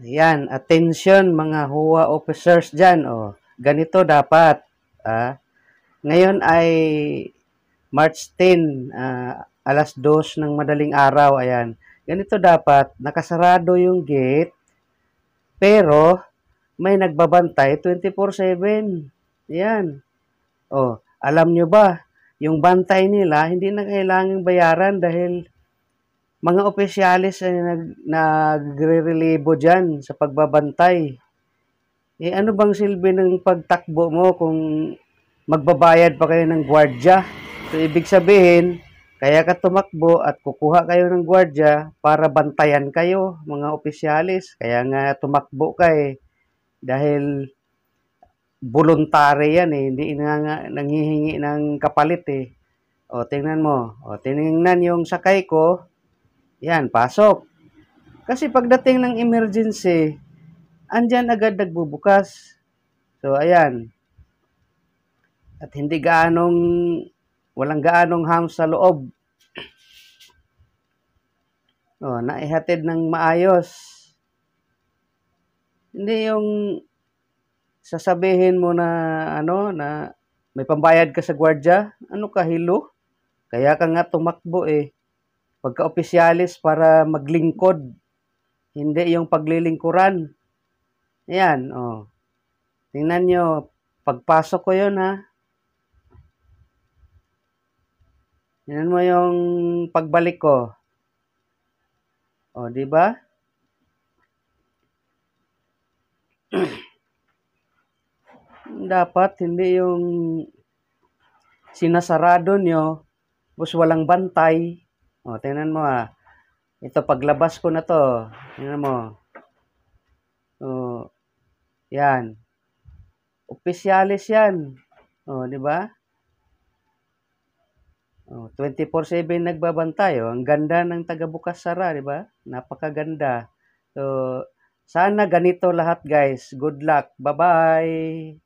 Yan, attention mga HOA officers dyan. Oh, ganito dapat. Ngayon ay March 10, alas 2 ng madaling araw. Ayan. Ganito dapat, nakasarado yung gate, pero may nagbabantay 24/7. Yan. Oh, alam nyo ba, yung bantay nila, hindi na kailangang bayaran dahil mga opisyalis ay nagre-relibo dyan sa pagbabantay. Eh ano bang silbi ng pagtakbo mo kung magbabayad pa kayo ng gwardya? So ibig sabihin, kaya ka tumakbo at kukuha kayo ng gwardya para bantayan kayo, mga opisyalis. Kaya nga tumakbo ka eh. Dahil voluntary yan eh. Hindi nga nanghihingi ng kapalit eh. O, tingnan mo. O, tingnan yung sakay ko. Yan, pasok. Kasi pagdating ng emergency, andyan agad nagbubukas. So, ayan. At walang gaanong ham sa loob. O, naihatid ng maayos. Hindi yung sasabihin mo na may pambayad ka sa gwardya. Ano ka, hilo? Kaya ka nga tumakbo eh. Pagka-opisyalis para maglingkod. Hindi yung paglilingkuran. Ayan, oh. Tingnan nyo, pagpasok ko yun ha. Tingnan mo yung pagbalik ko. O, di ba? Dapat hindi yung sinasarado nyo, tapos walang bantay. O, tingnan mo ha. Ito, paglabas ko na to. Tingnan mo. O, yan. Opisyalis yan. O, di ba? O, 24/7 nagbabantay. O, ang ganda ng taga-bukas sara, di ba? Napakaganda. So, sana ganito lahat guys. Good luck. Bye-bye.